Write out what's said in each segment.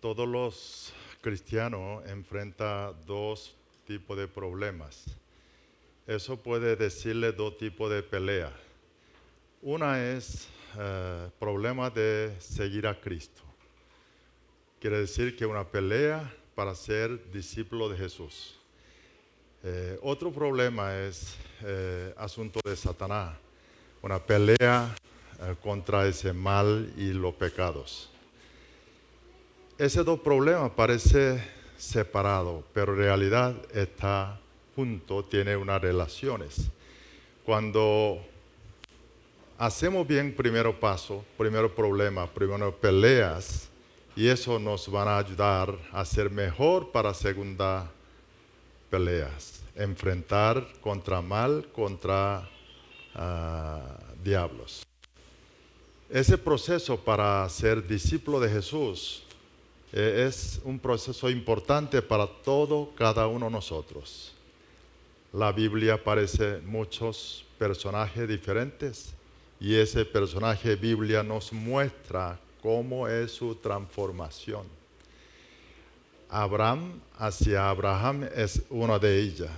Todos los cristianos enfrentan dos tipos de problemas. Eso puede decirle dos tipos de pelea. Una es problema de seguir a Cristo. Quiere decir que una pelea para ser discípulo de Jesús. Otro problema es asunto de Satanás, una pelea contra ese mal y los pecados. Esos dos problemas parecen separados, pero en realidad está junto, tiene unas relaciones. Cuando hacemos bien primero paso, primero problema, primero peleas, y eso nos va a ayudar a ser mejor para segunda peleas, enfrentar contra mal, contra diablos. Ese proceso para ser discípulo de Jesús es un proceso importante para cada uno de nosotros. La Biblia aparece muchos personajes diferentes y ese personaje Biblia nos muestra cómo es su transformación. Abraham hacia Abraham es una de ellas.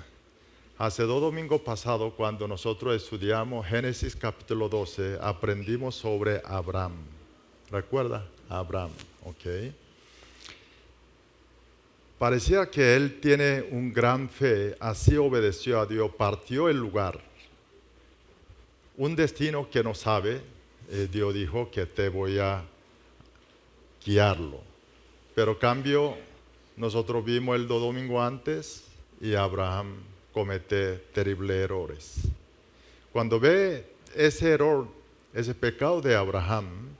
Hace 2 domingos pasados, cuando nosotros estudiamos Génesis capítulo 12, aprendimos sobre Abraham. ¿Recuerda? Abraham, ¿ok? Parecía que él tiene un gran fe, así obedeció a Dios, partió el lugar. Un destino que no sabe, Dios dijo que te voy a guiarlo. Pero cambio, nosotros vimos el 2 domingos antes y Abraham comete terribles errores. Cuando ve ese error, ese pecado de Abraham,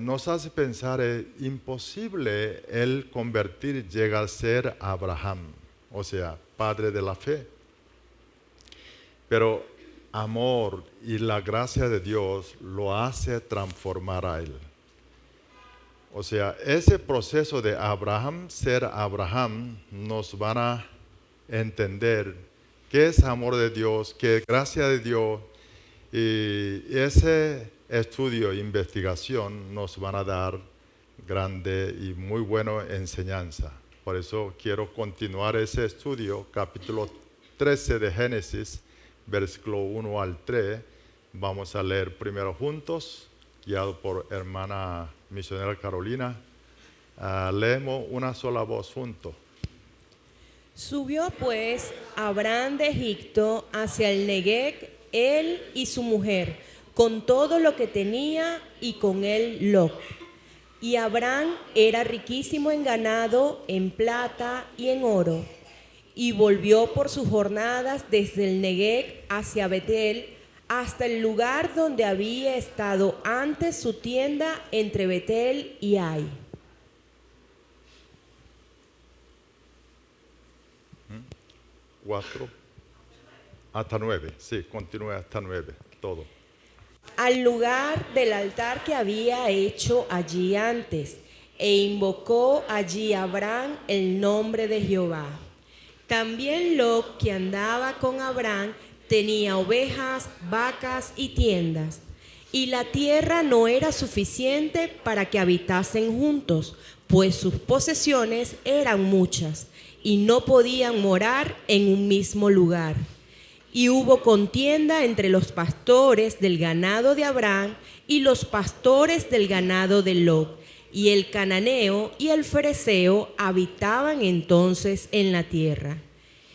nos hace pensar es imposible el convertir, llega a ser Abraham, o sea, padre de la fe. Pero amor y la gracia de Dios lo hace transformar a él. O sea, ese proceso de Abraham, ser Abraham, nos van a entender qué es amor de Dios, qué es gracia de Dios, y ese estudio e investigación nos van a dar grande y muy buena enseñanza. Por eso quiero continuar ese estudio, capítulo 13 de Génesis, versículo 1 al 3. Vamos a leer primero juntos, guiado por hermana misionera Carolina. Leemos una sola voz juntos. Subió pues Abraham de Egipto hacia el Neguev, él y su mujer, con todo lo que tenía, y con él Lot. Y Abraham era riquísimo en ganado, en plata y en oro. Y volvió por sus jornadas desde el Neguev hacia Betel, hasta el lugar donde había estado antes su tienda entre Betel y Ai. 4 hasta 9. Sí, continúe hasta 9, todo. Al lugar del altar que había hecho allí antes, e invocó allí Abraham el nombre de Jehová. También Lot, que andaba con Abraham, tenía ovejas, vacas y tiendas. Y la tierra no era suficiente para que habitasen juntos, pues sus posesiones eran muchas, y no podían morar en un mismo lugar. Y hubo contienda entre los pastores del ganado de Abraham y los pastores del ganado de Lot. Y el cananeo y el fereceo habitaban entonces en la tierra.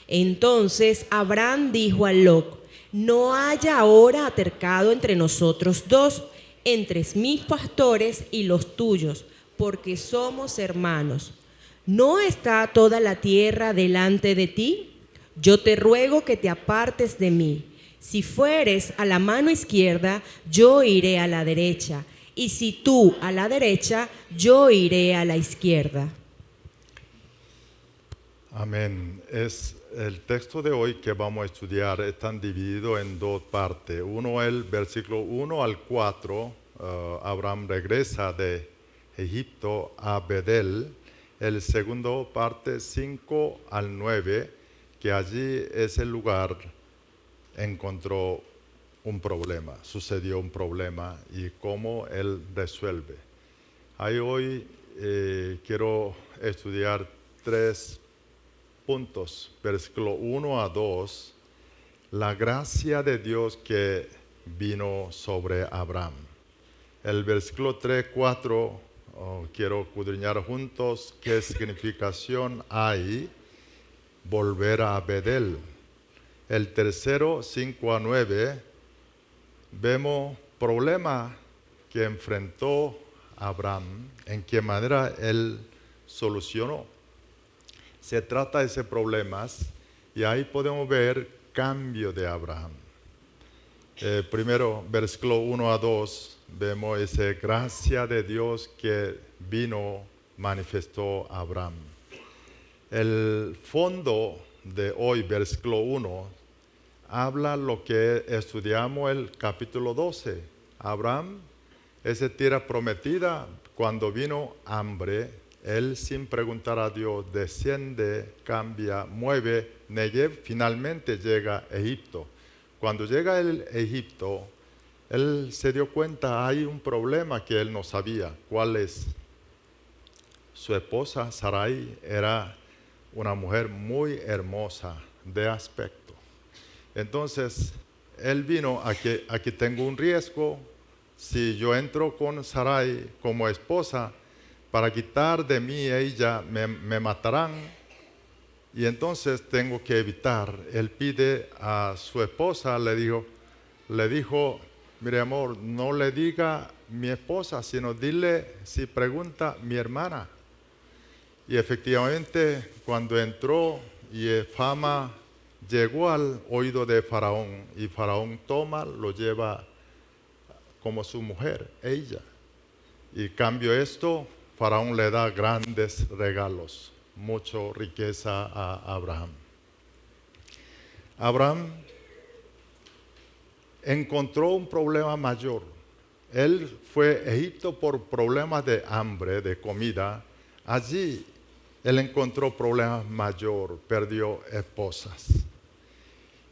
Entonces Abraham dijo a Lot: no haya ahora altercado entre nosotros dos, entre mis pastores y los tuyos, porque somos hermanos. ¿No está toda la tierra delante de ti? Yo te ruego que te apartes de mí. Si fueres a la mano izquierda, yo iré a la derecha, y si tú a la derecha, yo iré a la izquierda. Amén. Es el texto de hoy que vamos a estudiar está dividido en dos partes. Uno es el versículo 1 al 4. Abraham regresa de Egipto a Betel. El segundo parte 5 al 9, que allí es el lugar encontró un problema, sucedió un problema y cómo él resuelve. Hay hoy quiero estudiar 3 puntos, versículo 1 a 2, la gracia de Dios que vino sobre Abraham. El versículo 3, 4, quiero escudriñar juntos qué significación hay volver a Betel. El tercero, 5 a 9, vemos problemas que enfrentó Abraham, en qué manera él solucionó. Se trata de esos problemas y ahí podemos ver cambio de Abraham. Primero, versículo 1 a 2, vemos esa gracia de Dios que vino, manifestó a Abraham. El fondo de hoy, versículo 1, habla lo que estudiamos el capítulo 12. Abraham, esa tierra prometida, cuando vino hambre, él sin preguntar a Dios, desciende, cambia, mueve, Negev, finalmente llega a Egipto. Cuando llega a Egipto, él se dio cuenta, hay un problema que él no sabía. ¿Cuál es? Su esposa, Sarai, era una mujer muy hermosa de aspecto. Entonces, él vino, aquí tengo un riesgo. Si yo entro con Sarai como esposa, para quitar de mí ella, me matarán. Y entonces tengo que evitar. Él pide a su esposa, le dijo, mire amor, no le diga mi esposa, sino dile, si pregunta, mi hermana. Y efectivamente, cuando entró y fama llegó al oído de Faraón, y Faraón toma, lo lleva como su mujer, ella. Y cambio esto, Faraón le da grandes regalos, mucha riqueza a Abraham. Abraham encontró un problema mayor. Él fue a Egipto por problemas de hambre, de comida. Allí él encontró problemas mayor, perdió esposas.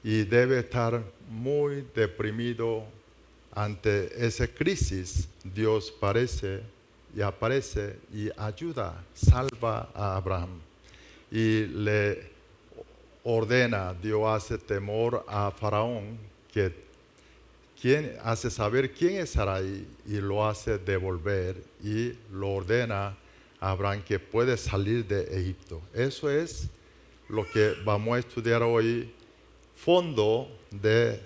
Y debe estar muy deprimido ante esa crisis. Dios aparece y ayuda, salva a Abraham. Y le ordena, Dios hace temor a Faraón, quien hace saber quién es Sarai y lo hace devolver y lo ordena a Abraham que puede salir de Egipto. Eso es lo que vamos a estudiar hoy, fondo de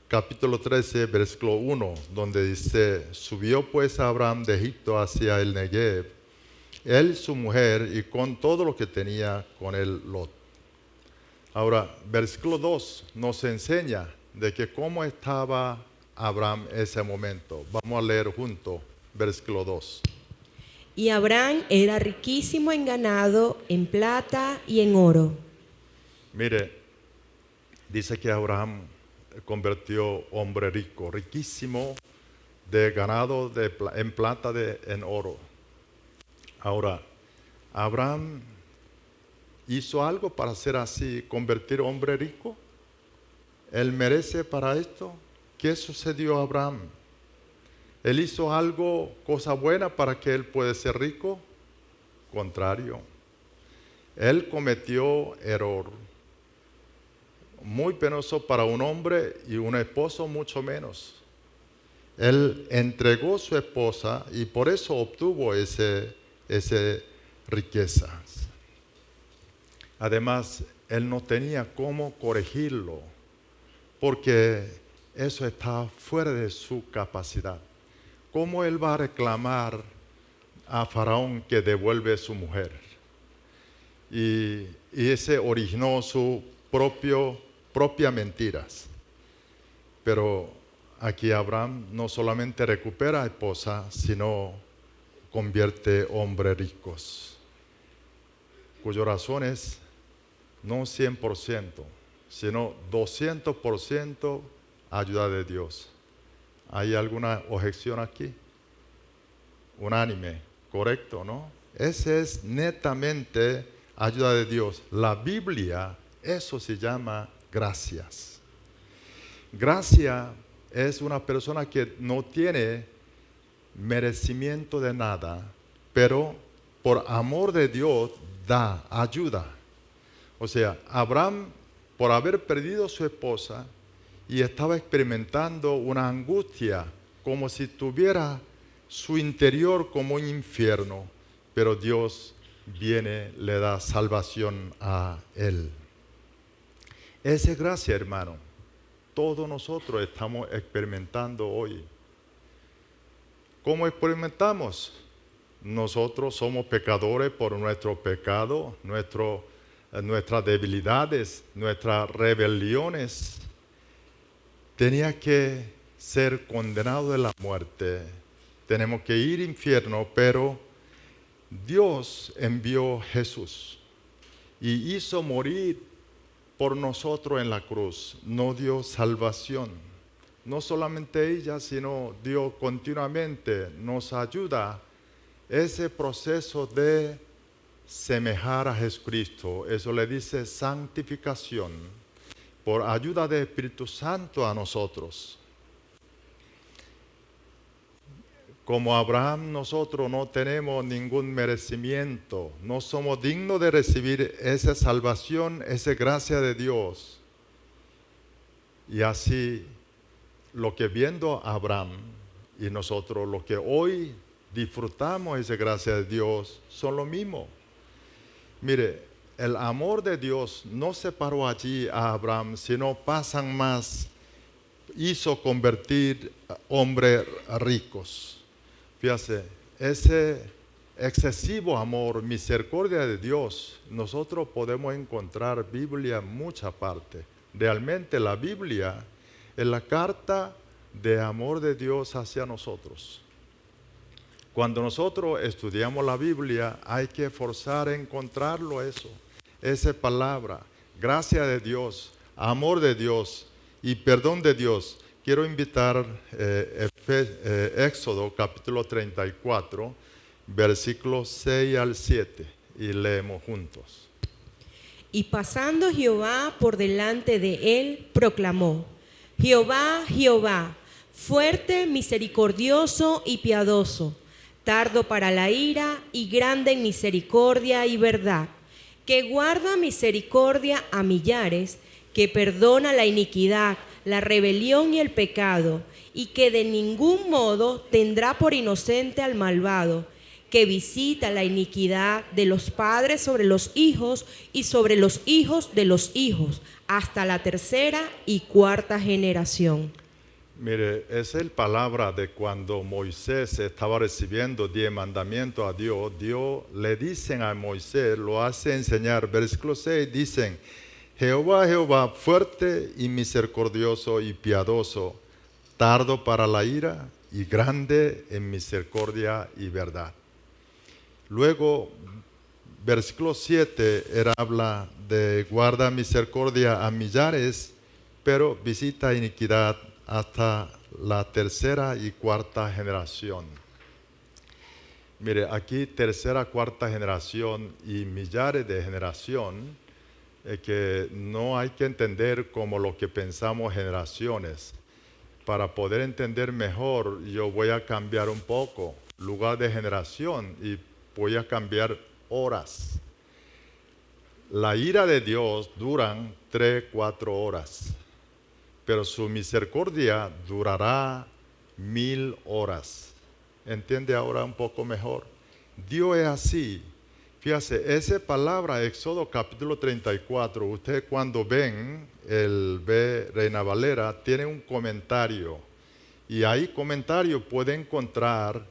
capítulo 13, versículo 1, donde dice, subió pues Abraham de Egipto hacia el Negev, él, su mujer y con todo lo que tenía con él Lot. Ahora, versículo 2 nos enseña de que cómo estaba Abraham en ese momento. Vamos a leer juntos, versículo 2. Y Abraham era riquísimo en ganado, en plata y en oro. Mire, dice que Abraham convirtió hombre rico, riquísimo de ganado, en plata, en oro. Ahora, Abraham hizo algo para ser así, convertir hombre rico. ¿Él merece para esto? ¿Qué sucedió a Abraham? ¿Él hizo algo, cosa buena para que él pueda ser rico? Contrario. Él cometió error. Muy penoso para un hombre y un esposo mucho menos. Él entregó su esposa y por eso obtuvo esa riqueza. Además, él no tenía cómo corregirlo, porque eso está fuera de su capacidad. ¿Cómo él va a reclamar a Faraón que devuelve a su mujer? Y ese originó su propia mentiras. Pero aquí Abraham no solamente recupera a esposa, sino convierte hombres ricos, cuyas razones no 100%, sino 200% ayuda de Dios. ¿Hay alguna objeción aquí? Unánime, correcto, ¿no? Ese es netamente ayuda de Dios. La Biblia, eso se llama gracias. Gracia es una persona que no tiene merecimiento de nada, pero por amor de Dios da ayuda. O sea, Abraham, por haber perdido a su esposa y estaba experimentando una angustia, como si tuviera su interior como un infierno, pero Dios viene, le da salvación a él. Esa es gracia, hermano. Todos nosotros estamos experimentando hoy. ¿Cómo experimentamos? Nosotros somos pecadores por nuestro pecado, nuestras debilidades, nuestras rebeliones. Tenía que ser condenado de la muerte. Tenemos que ir al infierno, pero Dios envió a Jesús y hizo morir por nosotros en la cruz. Nos dio salvación. No solamente ella, sino Dios continuamente nos ayuda ese proceso de semejar a Jesucristo. Eso le dice santificación, por ayuda del Espíritu Santo a nosotros. Como Abraham, nosotros no tenemos ningún merecimiento, no somos dignos de recibir esa salvación, esa gracia de Dios. Y así, lo que viendo a Abraham y nosotros, lo que hoy disfrutamos esa gracia de Dios, son lo mismo. Mire, el amor de Dios no separó allí a Abraham, sino pasan más, hizo convertir hombres ricos. Fíjate, ese excesivo amor, misericordia de Dios, nosotros podemos encontrar Biblia en muchas partes. Realmente la Biblia es la carta de amor de Dios hacia nosotros. Cuando nosotros estudiamos la Biblia, hay que esforzar en encontrarlo eso, esa palabra, gracia de Dios, amor de Dios y perdón de Dios. Quiero invitar Éxodo capítulo 34, versículos 6 al 7, y leemos juntos. Y pasando Jehová por delante de él, proclamó: Jehová, Jehová, fuerte, misericordioso y piadoso, tardo para la ira y grande en misericordia y verdad, que guarda misericordia a millares, que perdona la iniquidad, la rebelión y el pecado, y que de ningún modo tendrá por inocente al malvado, que visita la iniquidad de los padres sobre los hijos y sobre los hijos de los hijos, hasta la tercera y cuarta generación. Mire, esa es la palabra de cuando Moisés estaba recibiendo 10 mandamientos a Dios. Dios le dicen a Moisés, lo hace enseñar. Versículo 6 dicen: Jehová, Jehová, fuerte y misericordioso y piadoso, tardo para la ira y grande en misericordia y verdad. Luego, versículo 7 habla de guarda misericordia a millares, pero visita iniquidad hasta la tercera y cuarta generación. Mire, aquí tercera, cuarta generación y millares de generación, que no hay que entender como lo que pensamos generaciones. Para poder entender mejor, yo voy a cambiar un poco lugar de generación y voy a cambiar horas. La ira de Dios duran 3-4 horas, pero su misericordia durará 1000 horas. ¿Entiende ahora un poco mejor? Dios es así. Fíjese, esa palabra, Éxodo capítulo 34, usted cuando ven ve Reina Valera, tiene un comentario. Y ahí comentario puede encontrar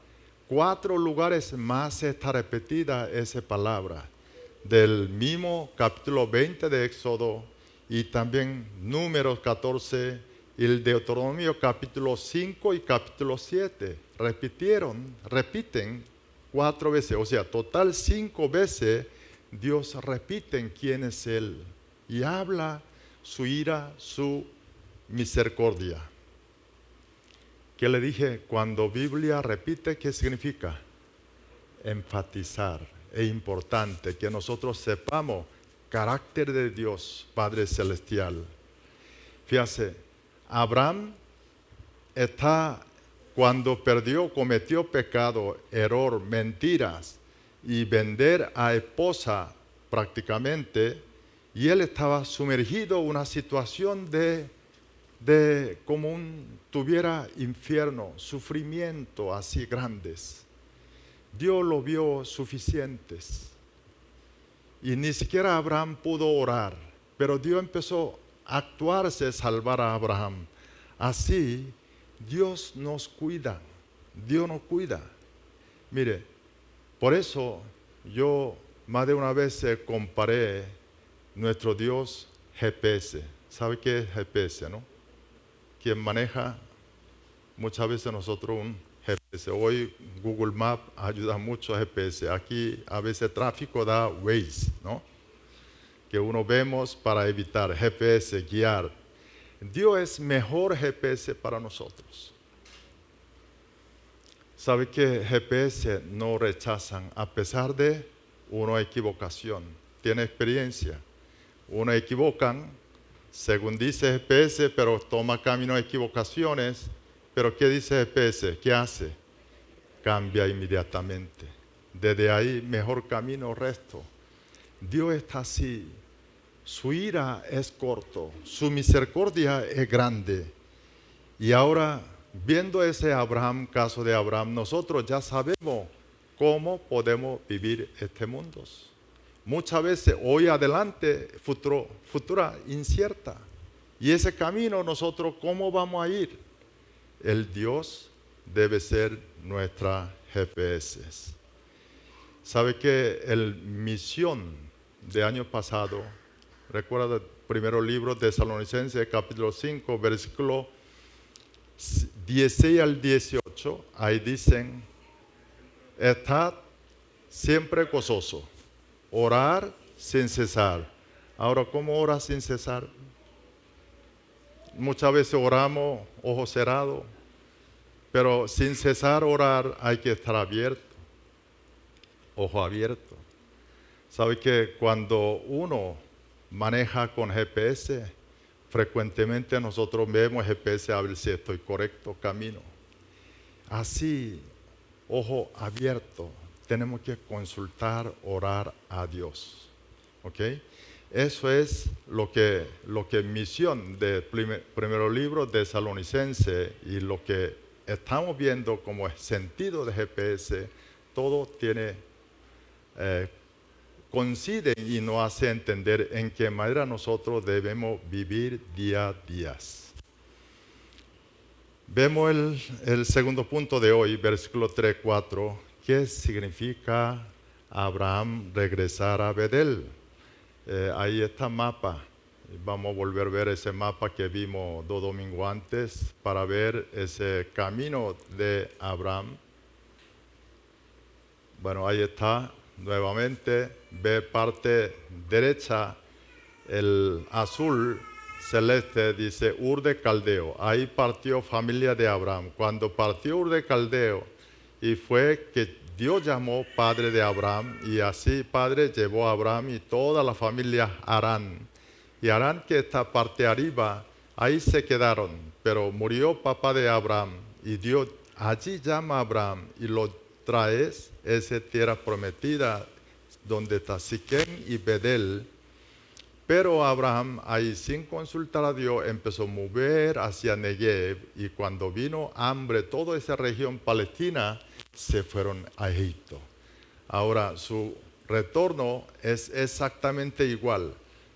4 lugares más está repetida esa palabra. Del mismo capítulo 20 de Éxodo y también Números 14 y el Deuteronomio capítulo 5 y capítulo 7. Repiten 4 veces, o sea, total 5 veces Dios repite quién es Él y habla su ira, su misericordia. ¿Qué le dije? Cuando Biblia repite, ¿qué significa? Enfatizar. Es importante que nosotros sepamos carácter de Dios, Padre Celestial. Fíjate, Abraham está cuando cometió pecado, error, mentiras y vender a esposa prácticamente, y él estaba sumergido en una situación de como tuviera infierno, sufrimiento así grandes. Dios lo vio suficientes y ni siquiera Abraham pudo orar, pero Dios empezó a actuarse, salvar a Abraham. Así Dios nos cuida, Dios nos cuida. Mire, por eso yo más de una vez comparé nuestro Dios GPS. ¿Sabe qué es GPS, no? Quien maneja muchas veces nosotros un GPS. Hoy Google Maps ayuda mucho a GPS. Aquí a veces tráfico da Waze, ¿no? Que uno vemos para evitar GPS, guiar. Dios es mejor GPS para nosotros. ¿Sabe que GPS no rechazan a pesar de una equivocación? Tiene experiencia. Uno equivocan, según dice GPS, pero toma camino a equivocaciones. Pero ¿qué dice GPS? ¿Qué hace? Cambia inmediatamente. Desde ahí, mejor camino resto. Dios está así. Su ira es corto, su misericordia es grande. Y ahora, viendo ese caso de Abraham, nosotros ya sabemos cómo podemos vivir este mundo. Muchas veces, hoy adelante, futura incierta. Y ese camino, nosotros, ¿cómo vamos a ir? El Dios debe ser nuestra GPS. ¿Sabe que el misión de año pasado, recuerda el primer libro de Tesalonicenses, capítulo 5, versículo 16 al 18, ahí dicen, estad siempre gozoso, orar sin cesar. Ahora, ¿cómo orar sin cesar? Muchas veces oramos ojos cerrados, pero sin cesar orar hay que estar abierto, ojo abierto. ¿Sabe que cuando uno maneja con GPS, frecuentemente nosotros vemos GPS a ver si estoy correcto camino? Así, ojo abierto, tenemos que consultar, orar a Dios. ¿Ok? Eso es lo que misión del primer libro de Tesalonicenses y lo que estamos viendo como sentido de GPS, todo tiene coincide y nos hace entender en qué manera nosotros debemos vivir día a día. Vemos el segundo punto de hoy, versículo 3-4, ¿qué significa Abraham regresar a Betel? Ahí está el mapa. Vamos a volver a ver ese mapa que vimos 2 domingos antes para ver ese camino de Abraham. Bueno, ahí está. Nuevamente, ve parte derecha, el azul celeste dice Ur de Caldeo. Ahí partió familia de Abraham. Cuando partió Ur de Caldeo, y fue que Dios llamó padre de Abraham, y así padre llevó a Abraham y toda la familia a Harán. Y Harán, que está parte arriba, ahí se quedaron, pero murió papá de Abraham, y Dios allí llama a Abraham y lo trae esa tierra prometida donde está Siquem y Betel. Pero Abraham, ahí sin consultar a Dios, empezó a mover hacia Negev, y cuando vino hambre, toda esa región palestina se fueron a Egipto. Ahora su retorno es exactamente igual,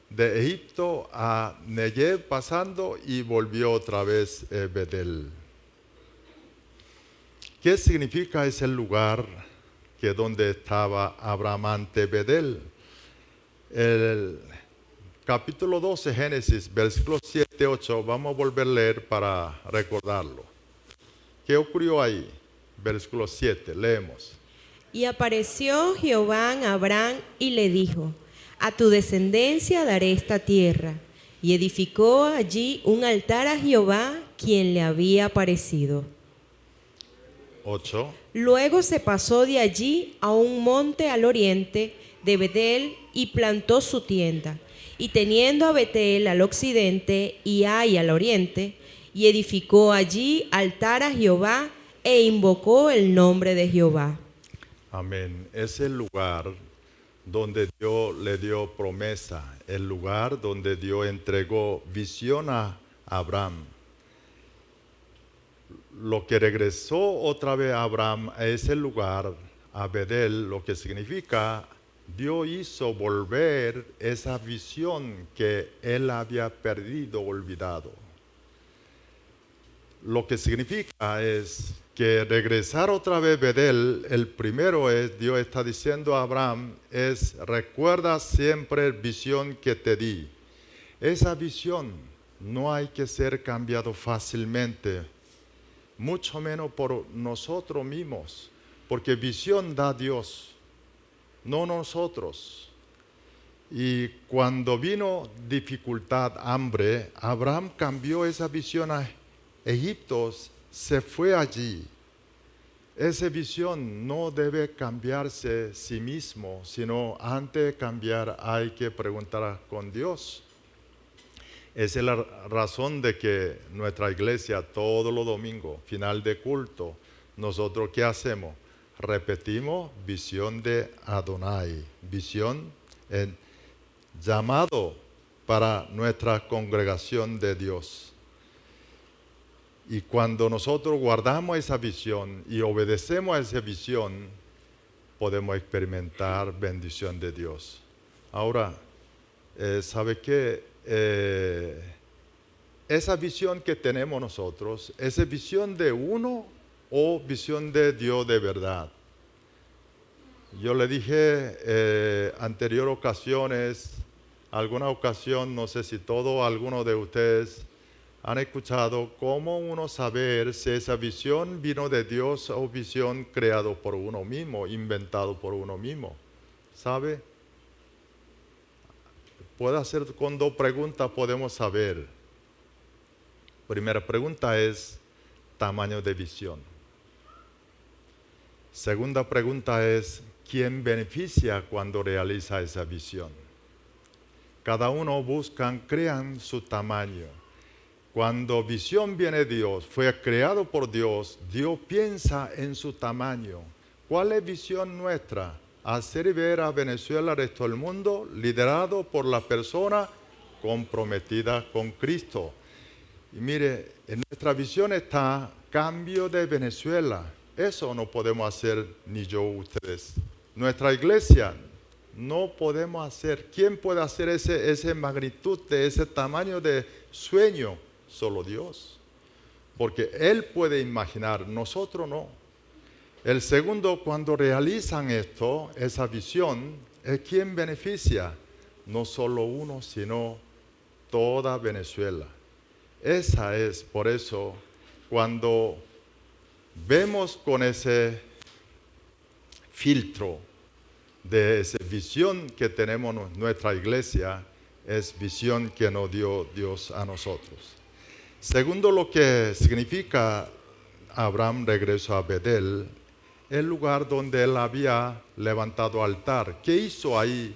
de Egipto a Negev pasando y volvió otra vez a Betel. ¿Qué significa ese lugar que donde estaba Abraham ante Betel? El capítulo 12, Génesis, versículos 7-8, vamos a volver a leer para recordarlo. ¿Qué ocurrió ahí? Versículo 7, leemos. Y apareció Jehová a Abraham y le dijo, a tu descendencia daré esta tierra. Y edificó allí un altar a Jehová, quien le había aparecido. 8. Luego se pasó de allí a un monte al oriente de Betel y plantó su tienda. Y teniendo a Betel al occidente y Ai al oriente, y edificó allí altar a Jehová e invocó el nombre de Jehová. Amén. Es el lugar donde Dios le dio promesa, el lugar donde Dios entregó visión a Abraham. Lo que regresó otra vez a Abraham a ese lugar, a Betel, lo que significa, Dios hizo volver esa visión que él había perdido, olvidado. Lo que significa es que regresar otra vez a Betel, el primero es, Dios está diciendo a Abraham, es recuerda siempre la visión que te di. Esa visión no hay que ser cambiado fácilmente, mucho menos por nosotros mismos, porque visión da Dios, no nosotros. Y cuando vino dificultad, hambre, Abraham cambió esa visión a Egipto, se fue allí. Esa visión no debe cambiarse sí mismo, sino antes de cambiar hay que preguntar con Dios. Esa es la razón de que nuestra iglesia todos los domingos, final de culto, nosotros ¿qué hacemos? Repetimos visión de Adonai, visión llamado para nuestra congregación de Dios. Y cuando nosotros guardamos esa visión y obedecemos a esa visión, podemos experimentar bendición de Dios. Ahora, ¿sabe qué? Esa visión que tenemos nosotros, ¿es visión de uno o visión de Dios de verdad? Yo le dije anterior ocasiones, alguna ocasión, no sé si todo, alguno de ustedes han escuchado cómo uno saber si esa visión vino de Dios o visión creado por uno mismo, inventado por uno mismo. ¿Sabe? Puede hacer con dos preguntas, podemos saber. Primera pregunta es tamaño de visión. Segunda pregunta es ¿quién beneficia cuando realiza esa visión? Cada uno buscan, crean su tamaño. Cuando visión viene de Dios, fue creado por Dios, Dios piensa en su tamaño. ¿Cuál es visión nuestra? Hacer ver a Venezuela al resto del mundo, liderado por la persona comprometida con Cristo. Y mire, en nuestra visión está cambio de Venezuela. Eso no podemos hacer ni yo ustedes. Nuestra iglesia no podemos hacer. ¿Quién puede hacer esa magnitud de ese tamaño de sueño? Solo Dios. Porque Él puede imaginar, nosotros no. El segundo, cuando realizan esto, esa visión, es quien beneficia. No solo uno, sino toda Venezuela. Esa es, por eso, cuando vemos con ese filtro de esa visión que tenemos en nuestra iglesia, es visión que nos dio Dios a nosotros. Segundo, lo que significa Abraham regresó a Betel, el lugar donde él había levantado altar. ¿Qué hizo ahí?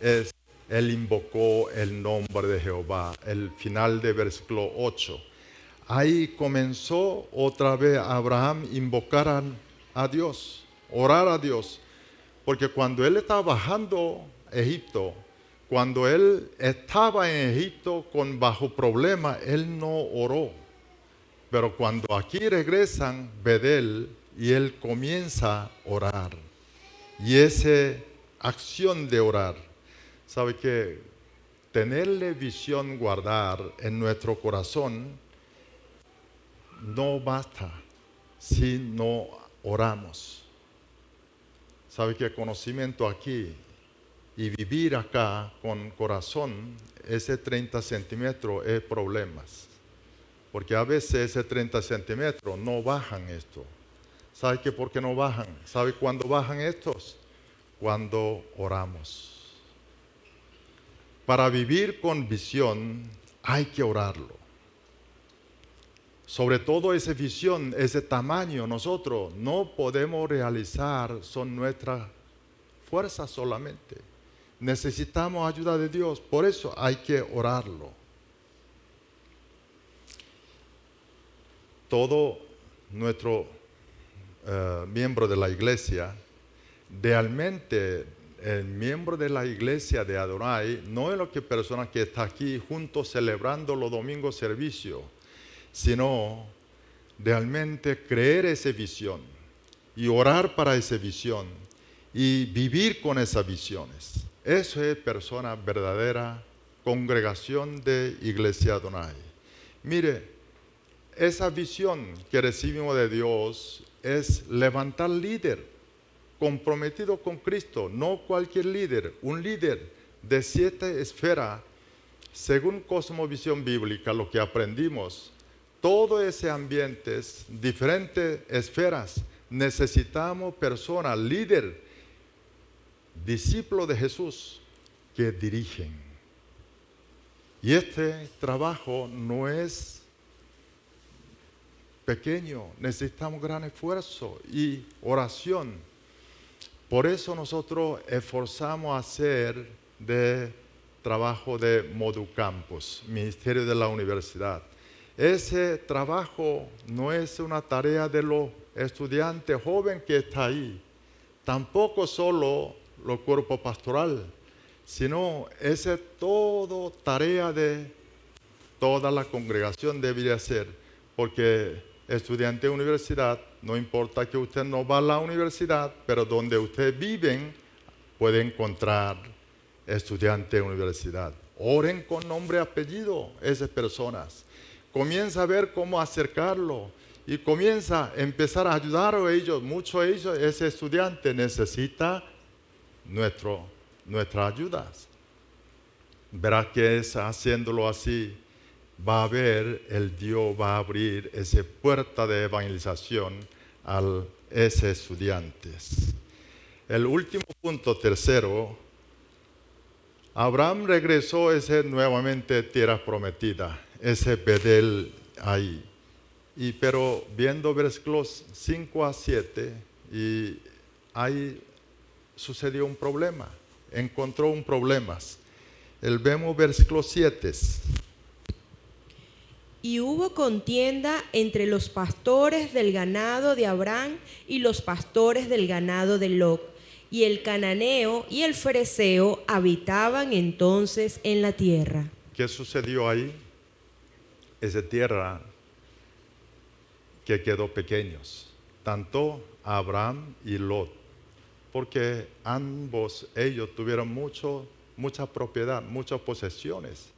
Él invocó el nombre de Jehová, el final de versículo 8. Ahí comenzó otra vez Abraham a invocar a Dios, orar a Dios. Porque cuando él estaba bajando a Egipto, cuando él estaba en Egipto bajo problema, él no oró. Pero cuando aquí regresan Betel y él comienza a orar. Y esa acción de orar, ¿sabe qué? Tenerle visión guardar en nuestro corazón no basta si no oramos. ¿Sabe qué? Conocimiento aquí y vivir acá con corazón, ese 30 centímetros es problemas. Porque a veces ese 30 centímetros no bajan esto. ¿Sabe qué? ¿Por qué no bajan? ¿Sabe cuándo bajan estos? Cuando oramos. Para vivir con visión hay que orarlo. Sobre todo esa visión, ese tamaño, nosotros no podemos realizar, son nuestras fuerzas solamente. Necesitamos ayuda de Dios, por eso hay que orarlo. Todo nuestro miembro de la iglesia, realmente el miembro de la iglesia de Adonai no es lo que persona que está aquí juntos celebrando los domingos servicio, sino realmente creer esa visión y orar para esa visión y vivir con esas visiones. Eso es persona verdadera, congregación de Iglesia Adonai. Mire, esa visión que recibimos de Dios es levantar líder comprometido con Cristo, no cualquier líder, un líder de 7 esferas, según cosmovisión bíblica, lo que aprendimos. Todo ese ambiente, diferentes esferas, necesitamos personas, líder, discípulos de Jesús, que dirigen. Y este trabajo no es pequeño, necesitamos gran esfuerzo y oración. Por eso nosotros esforzamos a hacer de trabajo de Moducampus, Ministerio de la Universidad. Ese trabajo no es una tarea de los estudiantes jóvenes que está ahí, tampoco solo los cuerpos pastoral, sino es todo tarea de toda la congregación debería ser, porque estudiante de universidad, no importa que usted no va a la universidad, pero donde ustedes viven puede encontrar estudiante de universidad. Oren con nombre y apellido esas personas. Comienza a ver cómo acercarlo y comienza a empezar a ayudar a ellos. Muchos de ellos, ese estudiante necesita nuestras ayudas. Verá que es haciéndolo así, va a haber, el Dios va a abrir esa puerta de evangelización a esos estudiantes. El último punto, tercero, Abraham regresó nuevamente a tierra prometida, ese Bedel ahí. Pero viendo versículos 5 a 7, y ahí sucedió un problema, encontró un problema. Vemos versículo 7. Y hubo contienda entre los pastores del ganado de Abraham y los pastores del ganado de Lot. Y el cananeo y el fereceo habitaban entonces en la tierra. ¿Qué sucedió ahí? Esa tierra que quedó pequeños, tanto Abraham y Lot, porque ambos ellos tuvieron mucha propiedad, muchas posesiones.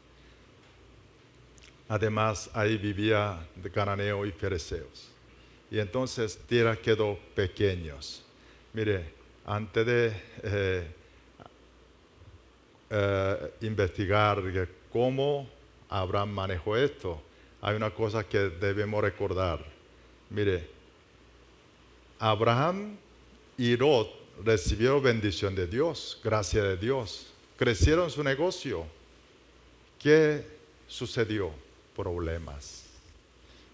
Además, ahí vivía de cananeo y fereceos. Y entonces tierra quedó pequeños. Mire, antes de investigar cómo Abraham manejó esto, hay una cosa que debemos recordar. Mire, Abraham y Lot recibieron bendición de Dios, gracia de Dios. Crecieron su negocio. ¿Qué sucedió? Problemas.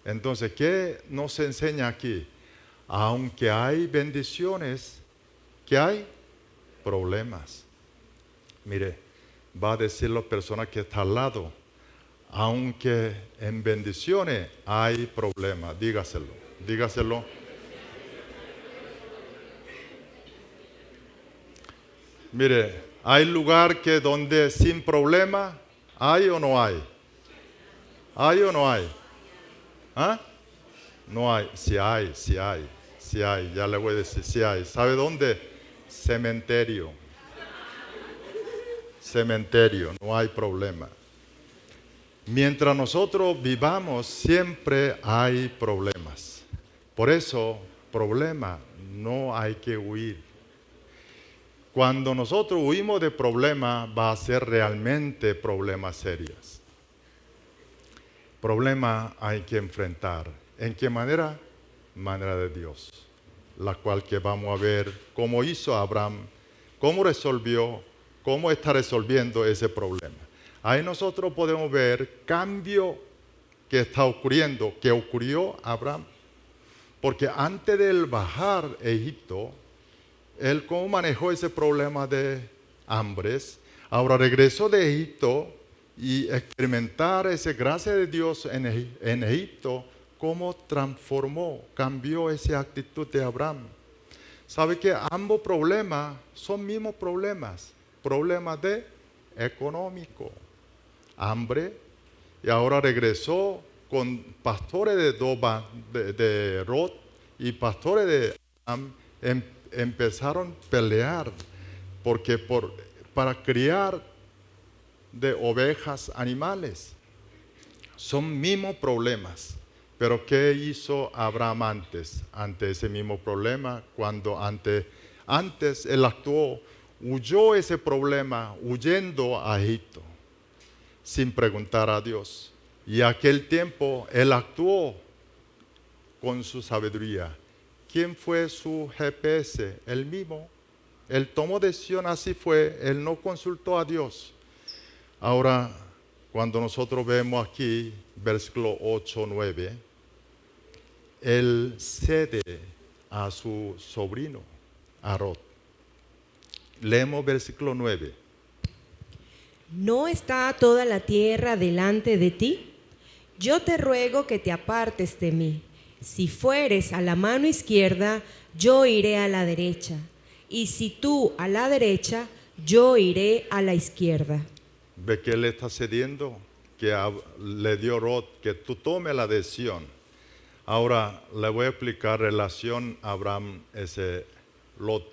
Entonces, ¿qué nos enseña aquí? Aunque hay bendiciones, ¿qué hay? Problemas. Mire, va a decir la persona que está al lado, aunque en bendiciones hay problemas, dígaselo. Mire, hay lugar que donde sin problema, ¿hay o no hay? ¿Hay o no hay? ¿Ah? No hay. Sí hay. Ya le voy a decir, sí hay. ¿Sabe dónde? Cementerio, no hay problema. Mientras nosotros vivamos, siempre hay problemas. Por eso, problema, no hay que huir. Cuando nosotros huimos de problemas, va a ser realmente problemas serios. Problema hay que enfrentar. ¿En qué manera? Manera de Dios, la cual que vamos a ver cómo hizo Abraham, cómo resolvió, cómo está resolviendo ese problema. Ahí nosotros podemos ver cambio que está ocurriendo, que ocurrió a Abraham. Porque antes de él bajar a Egipto, él cómo manejó ese problema de hambres. Ahora regresó de Egipto y experimentar esa gracia de Dios en Egipto, cómo transformó, cambió esa actitud de Abraham. ¿Sabe que ambos problemas son mismos problemas? Problemas de económico, hambre, y ahora regresó con pastores de Doba, de Rod y pastores de Abraham, empezaron a pelear porque para criar de ovejas, animales. Son mismos problemas. Pero ¿qué hizo Abraham antes? Ante ese mismo problema, cuando antes él actuó, huyó ese problema, huyendo a Egipto, sin preguntar a Dios. Y aquel tiempo él actuó con su sabiduría. ¿Quién fue su GPS? Él mismo. Él tomó decisión, así fue. Él no consultó a Dios. Ahora, cuando nosotros vemos aquí, versículo 8, 9, él cede a su sobrino, a Lot. Leemos versículo 9. ¿No está toda la tierra delante de ti? Yo te ruego que te apartes de mí. Si fueres a la mano izquierda, yo iré a la derecha. Y si tú a la derecha, yo iré a la izquierda. ¿Ve que él está cediendo? Que le dio Lot, que tú tome la decisión. Ahora le voy a explicar relación Abraham, Lot.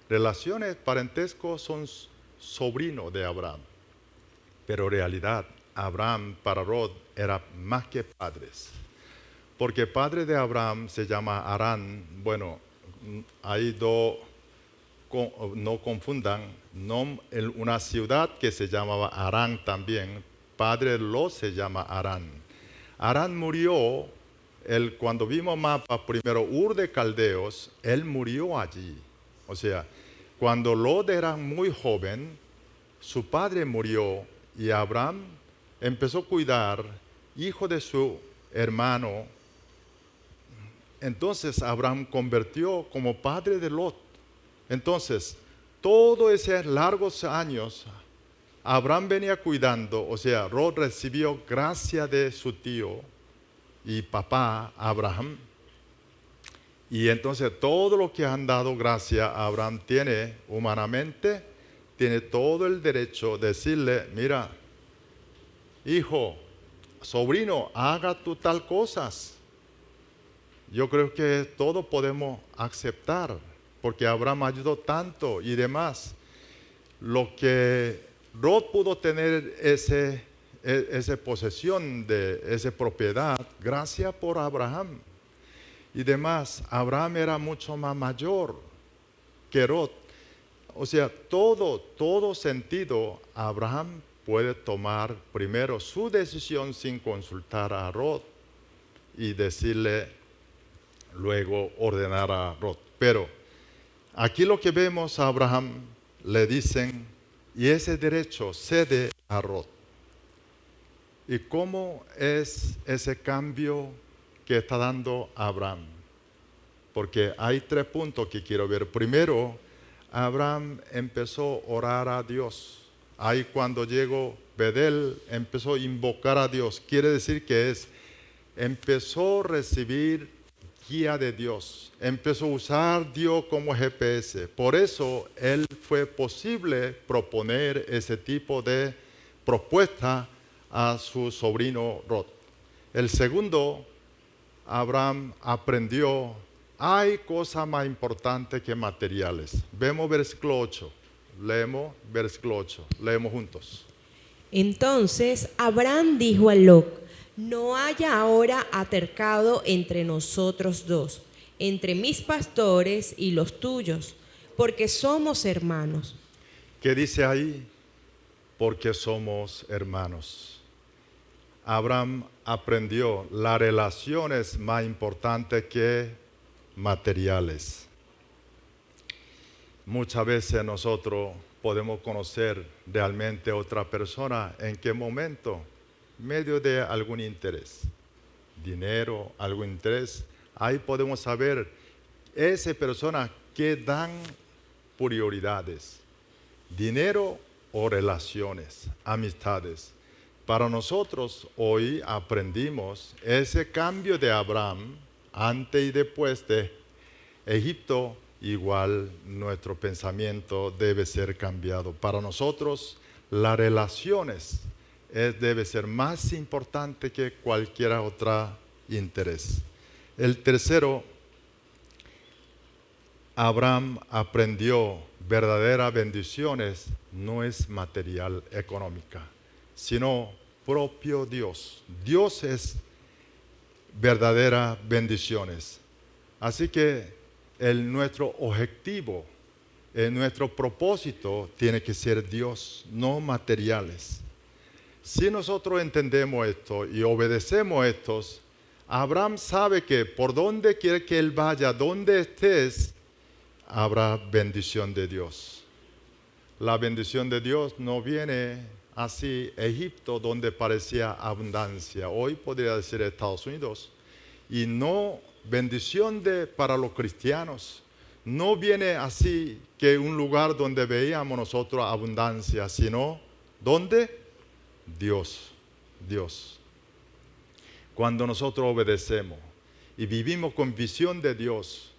Relaciones parentescos son sobrino de Abraham. Pero en realidad Abraham para Lot era más que padres. Porque padre de Abraham se llama Arán. Bueno, hay dos, no confundan, una ciudad que se llamaba Arán también. Padre de Lot se llama Arán. Arán murió, cuando vimos mapa primero, Ur de Caldeos, él murió allí. O sea, cuando Lot era muy joven, su padre murió y Abraham empezó a cuidar, hijo de su hermano. Entonces Abraham convirtió como padre de Lot. Entonces, todos esos largos años, Abraham venía cuidando, o sea, Lot recibió gracia de su tío y papá Abraham. Y entonces todo lo que han dado gracia a Abraham tiene humanamente, tiene todo el derecho de decirle, mira, hijo, sobrino, haga tú tal cosas. Yo creo que todo podemos aceptar, porque Abraham ayudó tanto y demás. Lo que Lot pudo tener esa posesión de esa propiedad, gracias por Abraham. Y demás, Abraham era mucho más mayor que Lot. O sea, todo sentido, Abraham puede tomar primero su decisión sin consultar a Lot y decirle, luego ordenar a Lot. Pero aquí lo que vemos a Abraham, le dicen, y ese derecho cede a Lot. ¿Y cómo es ese cambio que está dando Abraham? Porque hay 3 puntos que quiero ver. Primero, Abraham empezó a orar a Dios. Ahí cuando llegó Bedel, empezó a invocar a Dios. Quiere decir que empezó a recibir guía de Dios. Empezó a usar Dios como GPS. Por eso él fue posible proponer ese tipo de propuesta a su sobrino Lot. El segundo, Abraham aprendió, hay cosas más importantes que materiales. Vemos versículo 8. Leemos versículo 8. Leemos juntos. Entonces Abraham dijo a Lot, no haya ahora altercado entre nosotros dos, entre mis pastores y los tuyos, porque somos hermanos. ¿Qué dice ahí? Porque somos hermanos. Abraham aprendió las relaciones más importantes que materiales. Muchas veces nosotros podemos conocer realmente a otra persona en qué momento, medio de algún interés, dinero, algún interés. Ahí podemos saber esa persona que dan prioridades, dinero o relaciones, amistades. Para nosotros hoy aprendimos ese cambio de Abraham antes y después de Egipto, igual nuestro pensamiento debe ser cambiado. Para nosotros las relaciones debe ser más importante que cualquier otro interés. El tercero, Abraham aprendió verdaderas bendiciones no es material económica, sino propio Dios. Dios es verdaderas bendiciones. Así que nuestro objetivo, nuestro propósito tiene que ser Dios, no materiales. Si nosotros entendemos esto y obedecemos estos, Abraham sabe que por donde quiere que él vaya, donde estés, habrá bendición de Dios. La bendición de Dios no viene así, Egipto, donde parecía abundancia. Hoy podría decir Estados Unidos. Y no bendición para los cristianos. No viene así que un lugar donde veíamos nosotros abundancia, sino ¿dónde? Dios. Dios. Cuando nosotros obedecemos y vivimos con visión de Dios,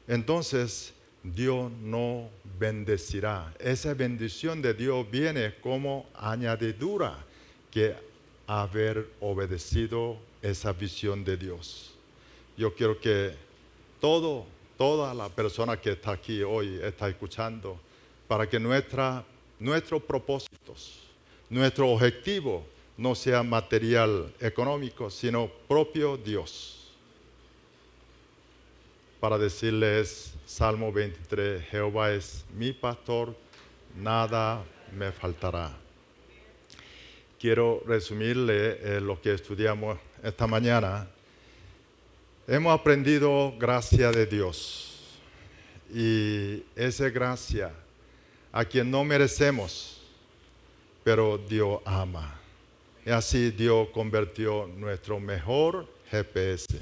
entonces Dios nos bendecirá. Esa bendición de Dios viene como añadidura que haber obedecido esa visión de Dios. Yo quiero que toda la persona que está aquí hoy está escuchando, para que nuestros propósitos, nuestro objetivo no sea material económico, sino propio Dios. Para decirles Salmo 23, Jehová es mi pastor, nada me faltará. Quiero resumirle lo que estudiamos esta mañana. Hemos aprendido gracia de Dios, y esa gracia a quien no merecemos, pero Dios ama. Y así Dios convirtió nuestro mejor GPS.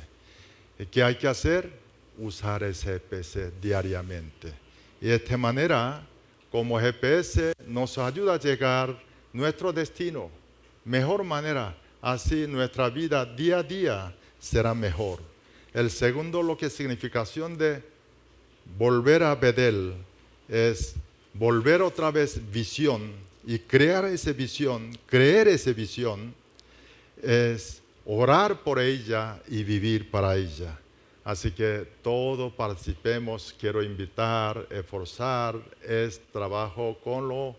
¿Y qué hay que hacer? Usar ese GPS diariamente. Y de esta manera, como GPS, nos ayuda a llegar a nuestro destino. Mejor manera, así nuestra vida día a día será mejor. El segundo, lo que es significación de volver a Betel, es volver otra vez visión y crear esa visión, creer esa visión, es orar por ella y vivir para ella. Así que todos participemos, quiero invitar, esforzar, es trabajo con los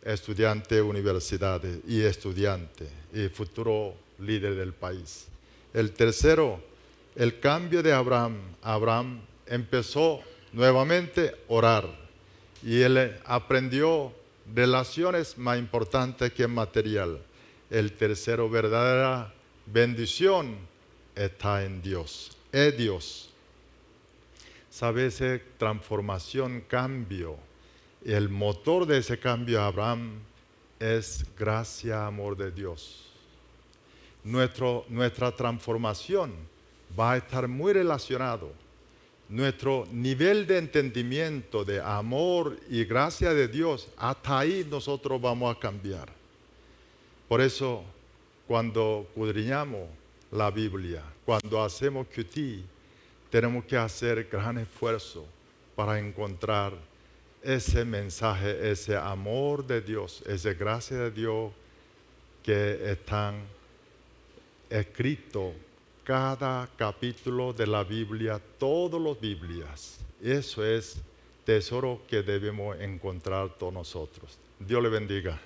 estudiantes, universidades y estudiantes y futuro líder del país. El tercero, el cambio de Abraham. Abraham empezó nuevamente a orar y él aprendió relaciones más importantes que material. El tercero, verdadera bendición está en Dios. Es Dios. ¿Sabe? Esa transformación, cambio, el motor de ese cambio Abraham es gracia, amor de Dios. Nuestra transformación va a estar muy relacionado. Nuestro nivel de entendimiento, de amor y gracia de Dios, hasta ahí nosotros vamos a cambiar. Por eso, cuando escudriñamos la Biblia, cuando hacemos QT, tenemos que hacer gran esfuerzo para encontrar ese mensaje, ese amor de Dios, esa gracia de Dios que están escritos cada capítulo de la Biblia, todas las Biblias. Eso es tesoro que debemos encontrar todos nosotros. Dios le bendiga.